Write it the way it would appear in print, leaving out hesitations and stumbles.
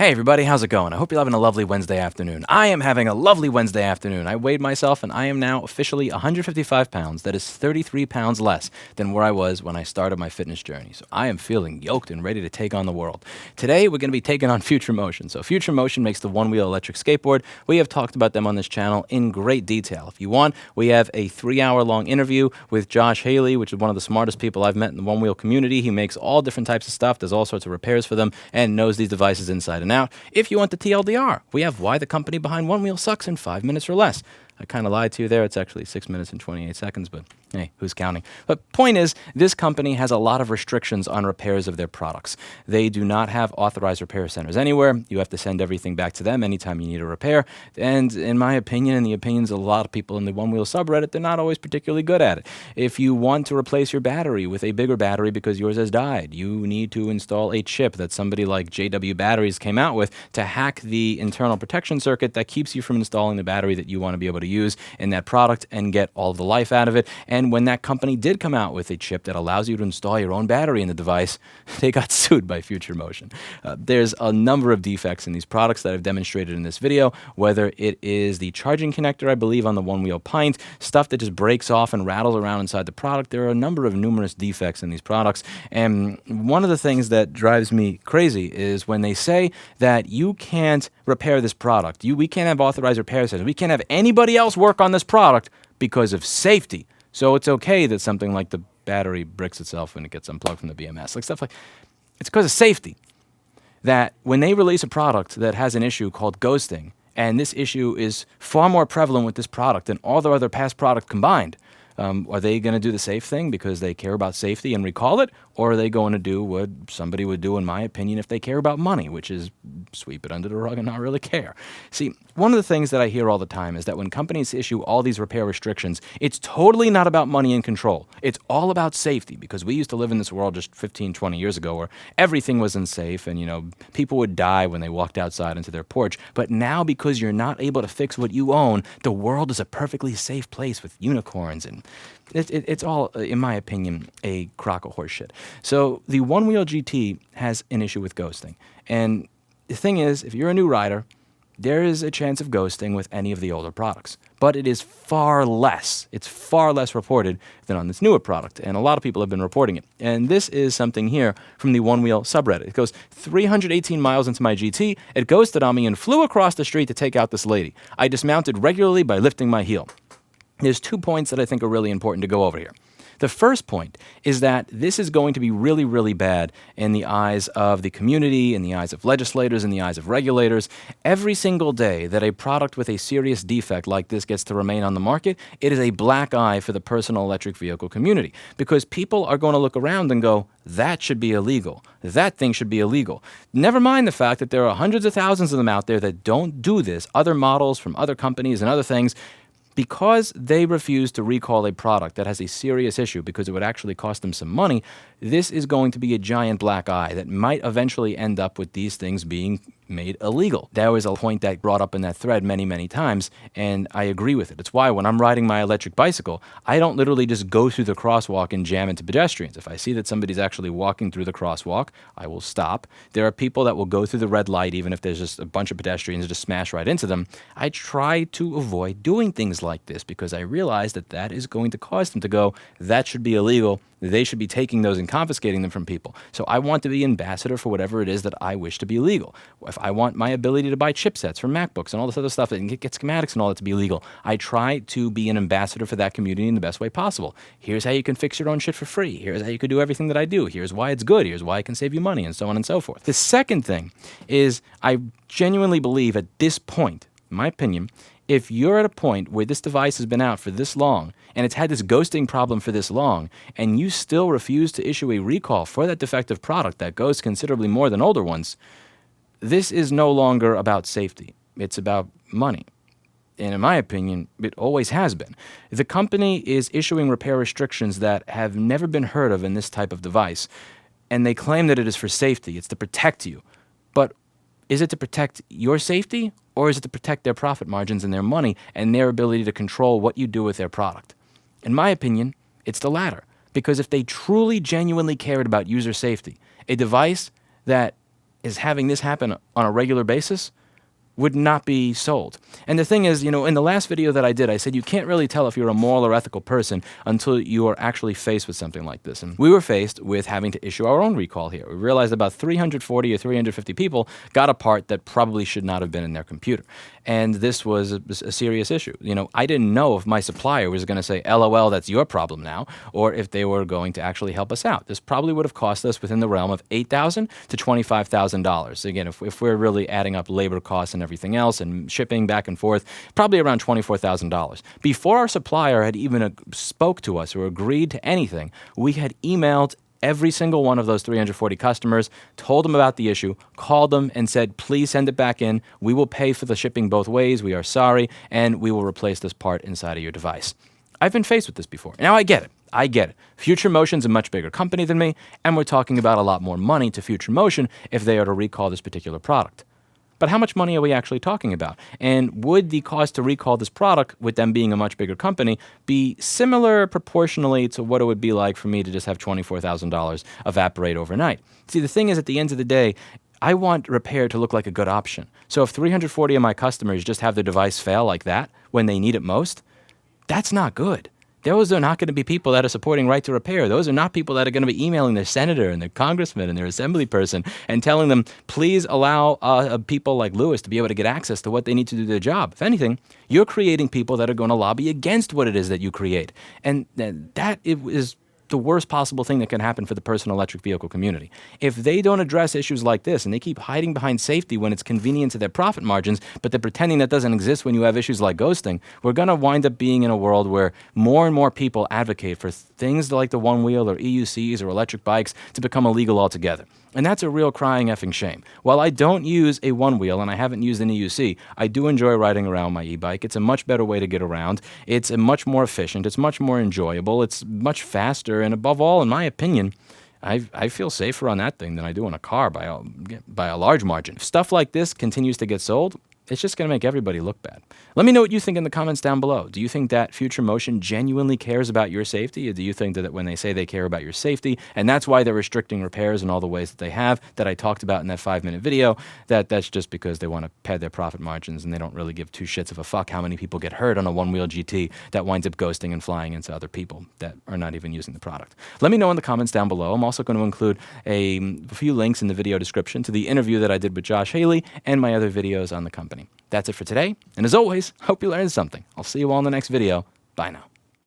Hey everybody, how's it going? I hope you're having a lovely Wednesday afternoon. I am having a lovely Wednesday afternoon. I weighed myself and I am now officially 155 pounds. That is 33 pounds less than where I was when I started my fitness journey. So I am feeling yoked and ready to take on the world. Today we're going to be taking on Future Motion. So Future Motion makes the one-wheel electric skateboard. We have talked about them on this channel in great detail. If you want, we have a 3-hour-long interview with Josh Haley, which is one of the smartest people I've met in the one-wheel community. He makes all different types of stuff, does all sorts of repairs for them, and knows these devices inside and out. If you want the TLDR, we have why the company behind One Wheel sucks in 5 minutes or less. I kind of lied to you there. It's actually 6 minutes and 28 seconds, but hey, who's counting? But point is, this company has a lot of restrictions on repairs of their products. They do not have authorized repair centers anywhere. You have to send everything back to them anytime you need a repair. And in my opinion, and the opinions of a lot of people in the One Wheel subreddit, they're not always particularly good at it. If you want to replace your battery with a bigger battery because yours has died, you need to install a chip that somebody like JW Batteries came out with to hack the internal protection circuit that keeps you from installing the battery that you want to be able to use in that product and get all the life out of it. And when that company did come out with a chip that allows you to install your own battery in the device, they got sued by Future Motion. There's a number of defects in these products that I've demonstrated in this video, whether it is the charging connector, I believe, on the One Wheel Pint, stuff that just breaks off and rattles around inside the product. There are a number of numerous defects in these products. And one of the things that drives me crazy is when they say that you can't repair this product. We can't have authorized repair centers. We can't have anybody else work on this product because of safety. So it's okay that something like the battery bricks itself when it gets unplugged from the BMS. Like stuff like it's because of safety. That when they release a product that has an issue called ghosting, and this issue is far more prevalent with this product than all their other past product combined, are they going to do the safe thing because they care about safety and recall it? Or are they going to do what somebody would do, in my opinion, if they care about money, which is sweep it under the rug and not really care? See, one of the things that I hear all the time is that when companies issue all these repair restrictions, it's totally not about money and control. It's all about safety, because we used to live in this world just 15, 20 years ago where everything was unsafe and, people would die when they walked outside into their porch. But now, because you're not able to fix what you own, the world is a perfectly safe place with unicorns, and it's all, in my opinion, a crock of horse shit. So the Onewheel GT has an issue with ghosting. And the thing is, if you're a new rider, there is a chance of ghosting with any of the older products. But it is far less. It's far less reported than on this newer product. And a lot of people have been reporting it. And this is something here from the One Wheel subreddit. It goes, 318 miles into my GT, it ghosted on me and flew across the street to take out this lady. I dismounted regularly by lifting my heel. There's 2 points that I think are really important to go over here. The first point is that this is going to be really, really bad in the eyes of the community, in the eyes of legislators, in the eyes of regulators. Every single day that a product with a serious defect like this gets to remain on the market, it is a black eye for the personal electric vehicle community, because people are going to look around and go, that should be illegal. That thing should be illegal. Never mind the fact that there are hundreds of thousands of them out there that don't do this, other models from other companies and other things. Because they refuse to recall a product that has a serious issue because it would actually cost them some money, this is going to be a giant black eye that might eventually end up with these things being made illegal. That was a point that brought up in that thread many, many times, and I agree with it. It's why when I'm riding my electric bicycle, I don't literally just go through the crosswalk and jam into pedestrians. If I see that somebody's actually walking through the crosswalk, I will stop. There are people that will go through the red light even if there's just a bunch of pedestrians and just smash right into them. I try to avoid doing things like this because I realize that that is going to cause them to go, that should be illegal. They should be taking those and confiscating them from people. So I want to be ambassador for whatever it is that I wish to be legal. If I want my ability to buy chipsets for MacBooks and all this other stuff and get schematics and all that to be legal, I try to be an ambassador for that community in the best way possible. Here's how you can fix your own shit for free. Here's how you can do everything that I do. Here's why it's good. Here's why I can save you money, and so on and so forth. The second thing is I genuinely believe at this point, in my opinion, if you're at a point where this device has been out for this long and it's had this ghosting problem for this long and you still refuse to issue a recall for that defective product that ghosts considerably more than older ones, this is no longer about safety. It's about money. And in my opinion, it always has been. The company is issuing repair restrictions that have never been heard of in this type of device, and they claim that it is for safety. It's to protect you. But is it to protect your safety, or is it to protect their profit margins and their money and their ability to control what you do with their product? In my opinion, it's the latter. Because if they truly, genuinely cared about user safety, a device that is having this happen on a regular basis would not be sold. And the thing is, in the last video that I did, I said you can't really tell if you're a moral or ethical person until you are actually faced with something like this. And we were faced with having to issue our own recall here. We realized about 340 or 350 people got a part that probably should not have been in their computer. And this was a serious issue. I didn't know if my supplier was going to say, LOL, that's your problem now, or if they were going to actually help us out. This probably would have cost us within the realm of $8,000 to $25,000. Again, if we're really adding up labor costs and everything else and shipping back and forth, probably around $24,000. Before our supplier had even spoke to us or agreed to anything, we had emailed every single one of those 340 customers, told them about the issue, called them and said, please send it back in. We will pay for the shipping both ways. We are sorry, and we will replace this part inside of your device. I've been faced with this before. Now, I get it. Future Motion's a much bigger company than me, and we're talking about a lot more money to Future Motion if they are to recall this particular product. But how much money are we actually talking about? And would the cost to recall this product, with them being a much bigger company, be similar proportionally to what it would be like for me to just have $24,000 evaporate overnight? See, the thing is, at the end of the day, I want repair to look like a good option. So if 340 of my customers just have their device fail like that when they need it most, that's not good. Those are not going to be people that are supporting right to repair. Those are not people that are going to be emailing their senator and their congressman and their assembly person and telling them, please allow people like Lewis to be able to get access to what they need to do their job. If anything, you're creating people that are going to lobby against what it is that you create. And that is the worst possible thing that can happen for the personal electric vehicle community. If they don't address issues like this and they keep hiding behind safety when it's convenient to their profit margins, but they're pretending that doesn't exist when you have issues like ghosting, we're going to wind up being in a world where more and more people advocate for things like the Onewheel or EUCs or electric bikes to become illegal altogether. And that's a real crying effing shame. While I don't use a Onewheel and I haven't used an EUC, I do enjoy riding around my e-bike. It's a much better way to get around. It's much more efficient. It's much more enjoyable. It's much faster. And above all, in my opinion, I feel safer on that thing than I do on a car by a large margin. If stuff like this continues to get sold, it's just going to make everybody look bad. Let me know what you think in the comments down below. Do you think that Future Motion genuinely cares about your safety? Or do you think that when they say they care about your safety, and that's why they're restricting repairs in all the ways that they have, that I talked about in that 5-minute video, that's just because they want to pad their profit margins and they don't really give two shits of a fuck how many people get hurt on a Onewheel GT that winds up ghosting and flying into other people that are not even using the product? Let me know in the comments down below. I'm also going to include a few links in the video description to the interview that I did with Josh Haley and my other videos on the company. That's it for today, and as always, hope you learned something. I'll see you all in the next video. Bye now.